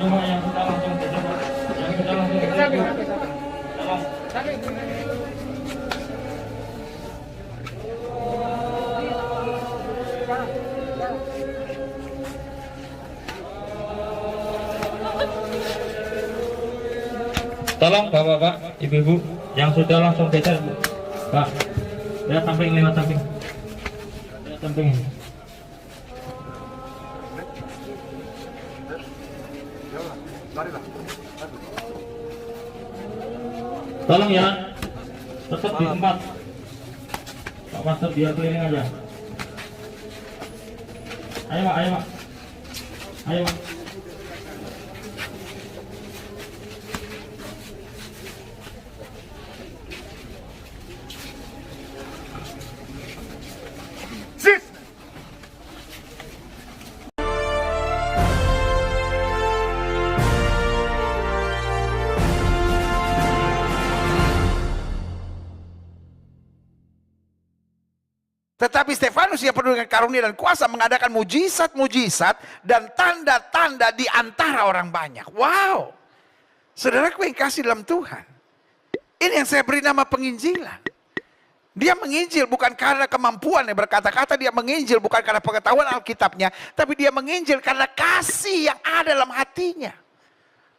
Coba yang sudah langsung geser, Pak. Yang sudah langsung geser, Bu. Tolong. Tolong bapak-bapak, ibu-ibu yang sudah langsung geser, Bu. Pak, lihat samping, lewat samping. Lihat samping. Tolong ya, tetap di tempat. Pak Pastor biar keliling aja. Ayo Pak, ayo Pak. Ayo Pak. Tetapi Stefanus yang penuh dengan karunia dan kuasa mengadakan mujizat-mujizat dan tanda-tanda di antara orang banyak. Wow. Saudaraku yang kasih dalam Tuhan. Ini yang saya beri nama penginjilan. Dia menginjil bukan karena kemampuannya berkata-kata, dia menginjil bukan karena pengetahuan Alkitabnya, tapi dia menginjil karena kasih yang ada dalam hatinya.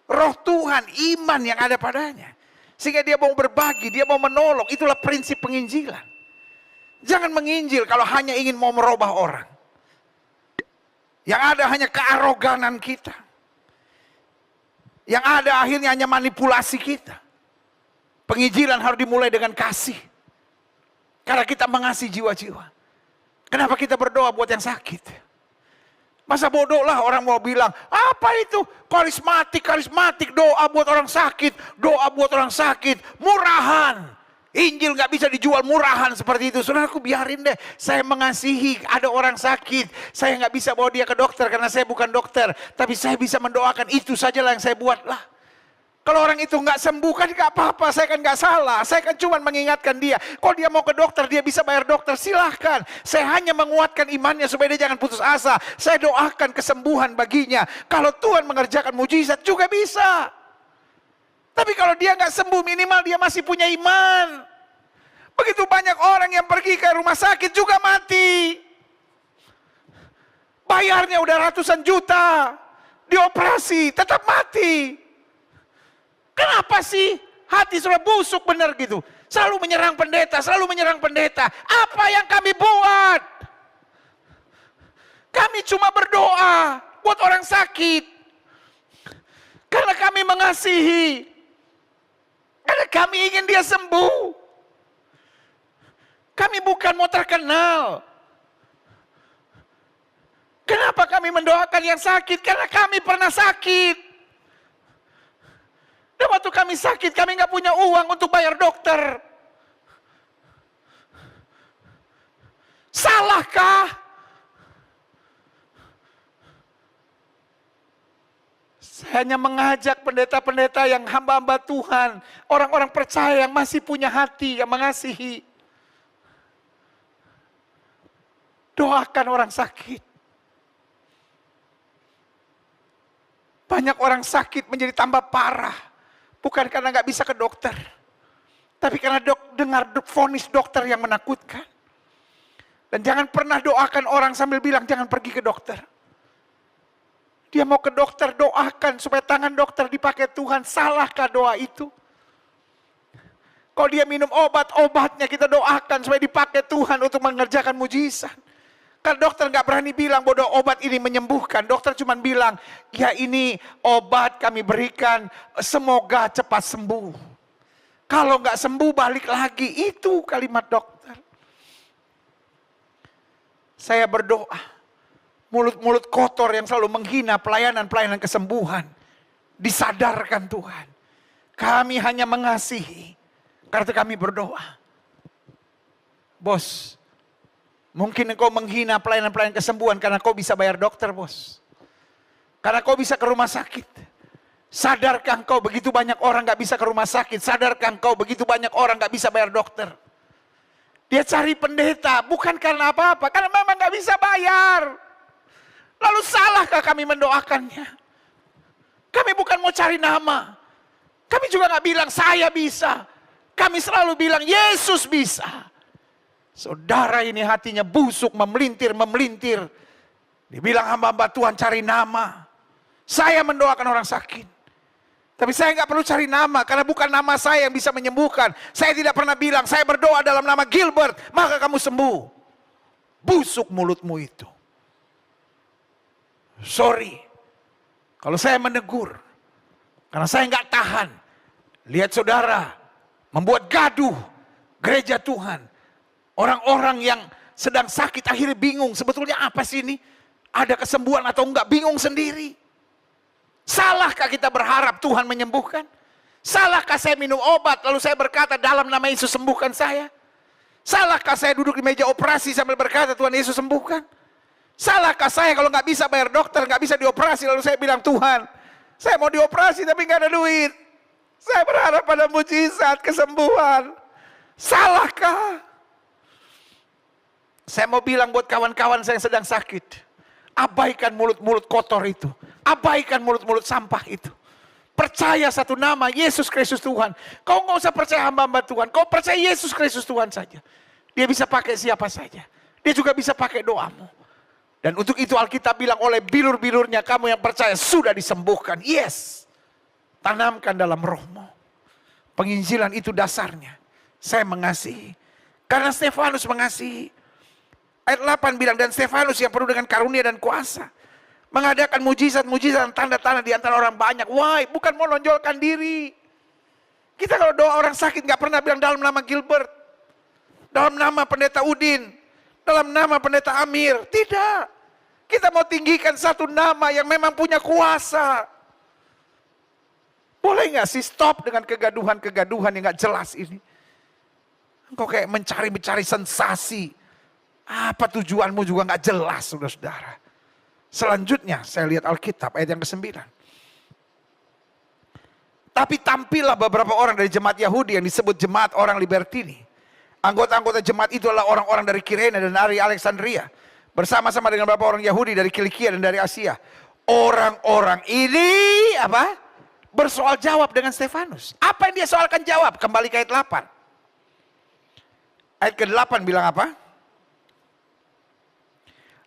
Roh Tuhan, iman yang ada padanya. Sehingga dia mau berbagi, dia mau menolong. Itulah prinsip penginjilan. Jangan menginjil kalau hanya ingin mau merubah orang. Yang ada hanya kearoganan kita. Yang ada akhirnya hanya manipulasi kita. Penginjilan harus dimulai dengan kasih. Karena kita mengasihi jiwa-jiwa. Kenapa kita berdoa buat yang sakit? Masa bodoh lah orang mau bilang, apa itu karismatik, doa buat orang sakit, doa buat orang sakit, murahan. Injil gak bisa dijual murahan seperti itu. Saudaraku biarin deh, saya mengasihi, ada orang sakit, saya gak bisa bawa dia ke dokter karena saya bukan dokter, tapi saya bisa mendoakan, itu sajalah yang saya buat lah. Kalau orang itu gak sembuh kan gak apa-apa, saya kan gak salah, saya kan cuma mengingatkan dia. Kalau dia mau ke dokter, dia bisa bayar dokter, silahkan. Saya hanya menguatkan imannya supaya dia jangan putus asa. Saya doakan kesembuhan baginya. Kalau Tuhan mengerjakan mujizat juga bisa. Tapi kalau dia nggak sembuh, minimal dia masih punya iman. Begitu banyak orang yang pergi ke rumah sakit juga mati. Bayarnya udah ratusan juta. Dioperasi, tetap mati. Kenapa sih hati sudah busuk benar gitu? Selalu menyerang pendeta, selalu menyerang pendeta. Apa yang kami buat? Kami cuma berdoa buat orang sakit. Karena kami mengasihi. Karena kami ingin dia sembuh. Kami bukan mau terkenal. Kenapa kami mendoakan yang sakit? Karena kami pernah sakit. Dan waktu kami sakit, kami nggak punya uang untuk bayar dokter. Salahkah? Saya hanya mengajak pendeta-pendeta yang hamba-hamba Tuhan, orang-orang percaya yang masih punya hati, yang mengasihi. Doakan orang sakit. Banyak orang sakit menjadi tambah parah, bukan karena nggak bisa ke dokter, tapi karena dengar vonis dokter yang menakutkan. Dan jangan pernah doakan orang sambil bilang jangan pergi ke dokter. Dia mau ke dokter, doakan supaya tangan dokter dipakai Tuhan. Salahkah doa itu? Kalau dia minum obat, obatnya kita doakan supaya dipakai Tuhan untuk mengerjakan mujizat. Kalau dokter nggak berani bilang bahwa obat ini menyembuhkan, dokter cuma bilang, ya ini obat kami berikan, semoga cepat sembuh. Kalau nggak sembuh balik lagi, itu kalimat dokter. Saya berdoa. Mulut-mulut kotor yang selalu menghina pelayanan-pelayanan kesembuhan. Disadarkan Tuhan. Kami hanya mengasihi. Karena kami berdoa. Bos, mungkin engkau menghina pelayanan-pelayanan kesembuhan karena kau bisa bayar dokter, bos. Karena kau bisa ke rumah sakit. Sadarkah engkau begitu banyak orang gak bisa ke rumah sakit? Sadarkah engkau begitu banyak orang gak bisa bayar dokter? Dia cari pendeta, bukan karena apa-apa. Karena memang gak bisa bayar. Lalu salahkah kami mendoakannya? Kami bukan mau cari nama. Kami juga nggak bilang saya bisa. Kami selalu bilang Yesus bisa. Saudara ini hatinya busuk, memelintir. Dibilang hamba-hamba Tuhan cari nama. Saya mendoakan orang sakit. Tapi saya nggak perlu cari nama, karena bukan nama saya yang bisa menyembuhkan. Saya tidak pernah bilang, saya berdoa dalam nama Gilbert, maka kamu sembuh. Busuk mulutmu itu. Sorry, kalau saya menegur, karena saya nggak tahan. Lihat saudara, membuat gaduh gereja Tuhan. Orang-orang yang sedang sakit akhirnya bingung, sebetulnya apa sih ini? Ada kesembuhan atau enggak, bingung sendiri. Salahkah kita berharap Tuhan menyembuhkan? Salahkah saya minum obat lalu saya berkata dalam nama Yesus sembuhkan saya? Salahkah saya duduk di meja operasi sambil berkata Tuhan Yesus sembuhkan? Salahkah saya kalau nggak bisa bayar dokter, nggak bisa dioperasi lalu saya bilang Tuhan, saya mau dioperasi tapi nggak ada duit. Saya berharap pada mujizat kesembuhan. Salahkah? Saya mau bilang buat kawan-kawan saya yang sedang sakit, abaikan mulut-mulut kotor itu. Abaikan mulut-mulut sampah itu. Percaya satu nama, Yesus Kristus Tuhan. Kau nggak usah percaya hamba-hamba Tuhan. Kau percaya Yesus Kristus Tuhan saja. Dia bisa pakai siapa saja. Dia juga bisa pakai doamu. Dan untuk itu Alkitab bilang oleh bilur-bilurnya kamu yang percaya sudah disembuhkan. Yes. Tanamkan dalam rohmu. Penginjilan itu dasarnya. Saya mengasihi. Karena Stefanus mengasihi. Ayat 8 bilang, dan Stefanus yang penuh dengan karunia dan kuasa. Mengadakan mujizat-mujizat dan tanda-tanda di antara orang banyak. Why? Bukan mau nonjolkan diri. Kita kalau doa orang sakit gak pernah bilang dalam nama Gilbert. Dalam nama pendeta Udin. Dalam nama pendeta Amir. Tidak. Kita mau tinggikan satu nama yang memang punya kuasa. Boleh gak sih stop dengan kegaduhan-kegaduhan yang gak jelas ini. Engkau kayak mencari-mencari sensasi. Apa tujuanmu juga gak jelas, saudara-saudara. Selanjutnya saya lihat Alkitab ayat yang ke-9. Tapi tampillah beberapa orang dari jemaat Yahudi yang disebut jemaat orang Libertini. Anggota-anggota jemaat itu adalah orang-orang dari Kirene dan dari Alexandria. Bersama-sama dengan beberapa orang Yahudi dari Kilikia dan dari Asia. Orang-orang ini apa? Bersoal jawab dengan Stefanus. Apa yang dia soalkan jawab? Kembali ke ayat 8. Ayat ke-8 bilang apa?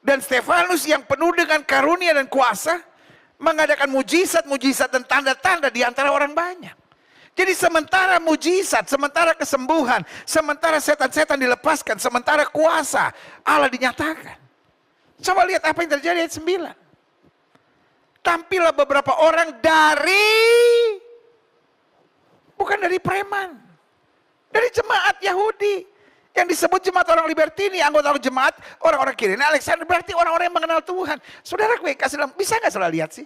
Dan Stefanus yang penuh dengan karunia dan kuasa mengadakan mujizat-mujizat dan tanda-tanda di antara orang banyak. Jadi sementara mujizat, sementara kesembuhan, sementara setan-setan dilepaskan, sementara kuasa Allah dinyatakan. Coba lihat apa yang terjadi ayat 9. Tampillah beberapa orang bukan dari preman, dari jemaat Yahudi. Yang disebut jemaat orang Libertini, anggota jemaat orang-orang Kirene, Alexander, berarti orang-orang yang mengenal Tuhan. Saudara gue kasih bisa gak saudara lihat sih?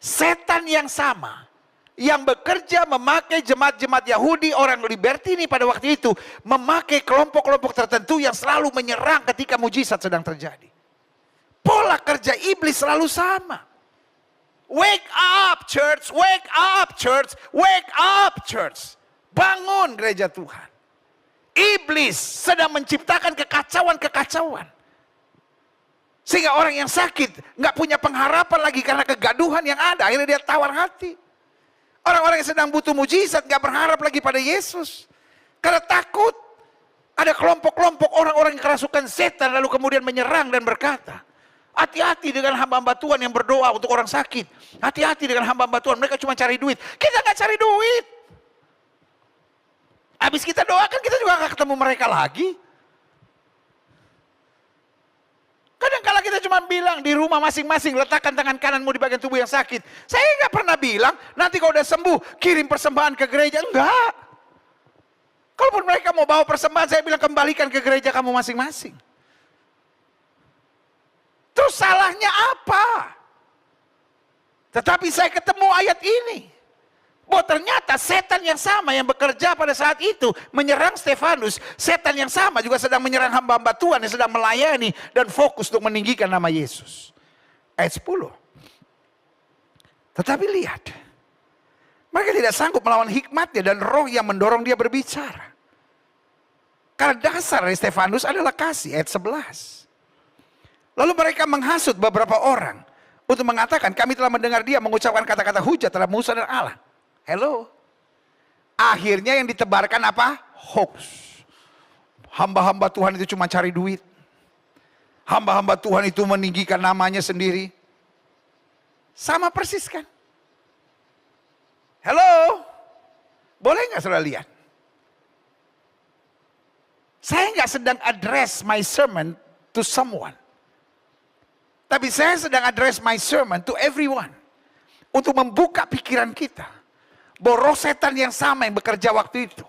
Setan yang sama, yang bekerja memakai jemaat-jemaat Yahudi, orang Libertini pada waktu itu, memakai kelompok-kelompok tertentu yang selalu menyerang ketika mujizat sedang terjadi. Pola kerja iblis selalu sama. Wake up church, wake up church, wake up church. Bangun gereja Tuhan. Iblis sedang menciptakan kekacauan-kekacauan. Sehingga orang yang sakit nggak punya pengharapan lagi karena kegaduhan yang ada. Akhirnya dia tawar hati. Orang-orang yang sedang butuh mujizat nggak berharap lagi pada Yesus. Karena takut. Ada kelompok-kelompok orang-orang yang kerasukan setan lalu kemudian menyerang dan berkata, hati-hati dengan hamba-hamba Tuhan yang berdoa untuk orang sakit. Hati-hati dengan hamba-hamba Tuhan, mereka cuma cari duit. Kita nggak cari duit. Habis kita doakan, kita juga gak ketemu mereka lagi. Kadang-kala kita cuma bilang di rumah masing-masing, letakkan tangan kananmu di bagian tubuh yang sakit. Saya gak pernah bilang, nanti kalau udah sembuh, kirim persembahan ke gereja. Enggak. Kalaupun mereka mau bawa persembahan, saya bilang kembalikan ke gereja kamu masing-masing. Terus salahnya apa? Tetapi saya ketemu ayat ini. Bahwa ternyata setan yang sama yang bekerja pada saat itu menyerang Stefanus, setan yang sama juga sedang menyerang hamba-hamba Tuhan yang sedang melayani dan fokus untuk meninggikan nama Yesus. Ayat 10. Tetapi lihat, mereka tidak sanggup melawan hikmatnya dan roh yang mendorong dia berbicara. Karena dasar dari Stefanus adalah kasih, ayat 11. Lalu mereka menghasut beberapa orang untuk mengatakan kami telah mendengar dia mengucapkan kata-kata hujat terhadap Musa dan Allah. Hello. Akhirnya yang ditebarkan apa? Hoax. Hamba-hamba Tuhan itu cuma cari duit. Hamba-hamba Tuhan itu meninggikan namanya sendiri. Sama persis kan? Hello? Boleh nggak saudara lihat? Saya nggak sedang address my sermon to someone. Tapi saya sedang address my sermon to everyone. Untuk membuka pikiran kita. Bahwa roh setan yang sama yang bekerja waktu itu.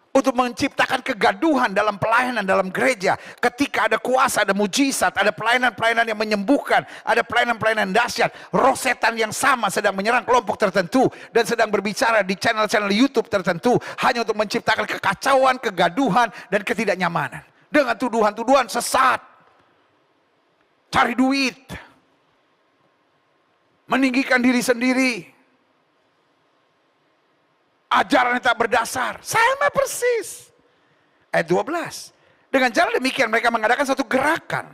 Untuk menciptakan kegaduhan dalam pelayanan dalam gereja. Ketika ada kuasa, ada mujizat, ada pelayanan-pelayanan yang menyembuhkan, ada pelayanan-pelayanan dahsyat. Roh setan yang sama sedang menyerang kelompok tertentu dan sedang berbicara di channel-channel YouTube tertentu hanya untuk menciptakan kekacauan, kegaduhan dan ketidaknyamanan. Dengan tuduhan-tuduhan sesat. Cari duit. Meninggikan diri sendiri. Ajaran yang tak berdasar. Sama persis. Ayat 12. Dengan cara demikian mereka mengadakan satu gerakan.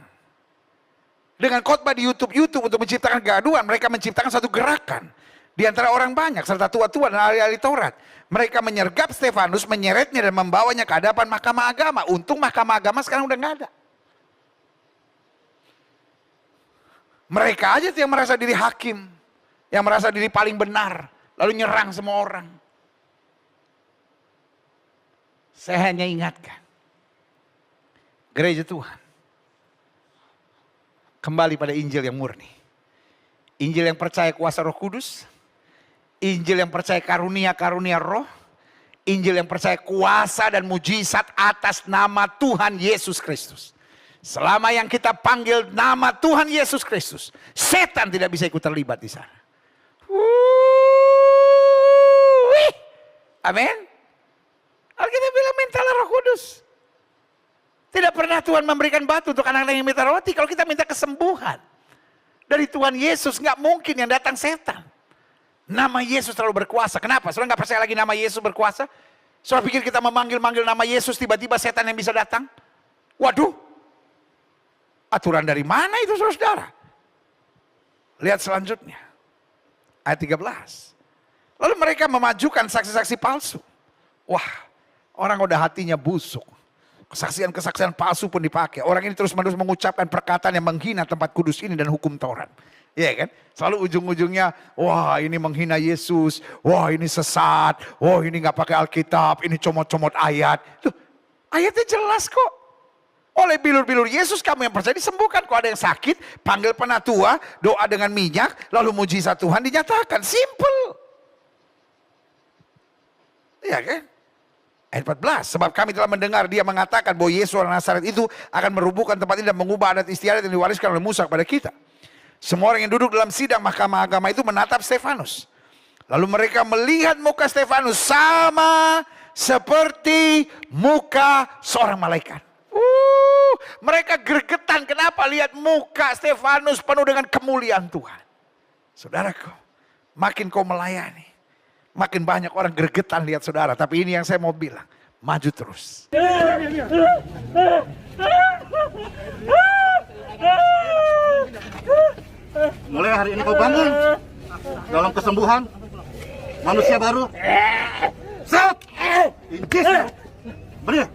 Dengan khotbah di YouTube untuk menciptakan kegaduhan. Mereka menciptakan satu gerakan. Di antara orang banyak serta tua-tua dan ahli-ahli Taurat. Mereka menyergap Stefanus, menyeretnya dan membawanya ke hadapan mahkamah agama. Untung mahkamah agama sekarang udah nggak ada. Mereka aja yang merasa diri hakim. Yang merasa diri paling benar. Lalu nyerang semua orang. Saya hanya ingatkan. Gereja Tuhan. Kembali pada Injil yang murni. Injil yang percaya kuasa Roh Kudus. Injil yang percaya karunia-karunia roh. Injil yang percaya kuasa dan mujizat atas nama Tuhan Yesus Kristus. Selama yang kita panggil nama Tuhan Yesus Kristus. Setan tidak bisa ikut terlibat di sana. Amin. Alkitab bilang mintalah Roh Kudus. Tidak pernah Tuhan memberikan batu untuk anak-anak yang minta roti. Kalau kita minta kesembuhan dari Tuhan Yesus, nggak mungkin yang datang setan. Nama Yesus terlalu berkuasa. Kenapa? Saudara nggak percaya lagi nama Yesus berkuasa? Saudara pikir kita memanggil-manggil nama Yesus, tiba-tiba setan yang bisa datang? Waduh. Aturan dari mana itu saudara? Lihat selanjutnya. Ayat 13. Lalu mereka memajukan saksi-saksi palsu. Wah. Orang udah hatinya busuk. Kesaksian-kesaksian palsu pun dipakai. Orang ini terus-menerus mengucapkan perkataan yang menghina tempat kudus ini dan hukum Taurat. Iya kan? Selalu ujung-ujungnya, wah ini menghina Yesus. Wah ini sesat. Wah ini gak pakai Alkitab. Ini comot-comot ayat. Loh, ayatnya jelas kok. Oleh bilur-bilur Yesus kamu yang percaya disembuhkan. Kalau ada yang sakit, panggil penatua, doa dengan minyak, lalu mujizat Tuhan dinyatakan. Simple. Iya kan? Ayat 14, sebab kami telah mendengar dia mengatakan bahwa Yesus orang Nazaret itu akan merubuhkan tempat ini dan mengubah adat istiadat yang diwariskan oleh Musa kepada kita. Semua orang yang duduk dalam sidang mahkamah agama itu menatap Stefanus. Lalu mereka melihat muka Stefanus sama seperti muka seorang malaikat. Mereka gregetan, kenapa lihat muka Stefanus penuh dengan kemuliaan Tuhan. Saudaraku, makin kau melayani, makin banyak orang gregetan lihat saudara. Tapi ini yang saya mau bilang. Maju terus. Mulai hari ini kau bangun. Dalam kesembuhan. Manusia baru. Set. In Jesus. Benar.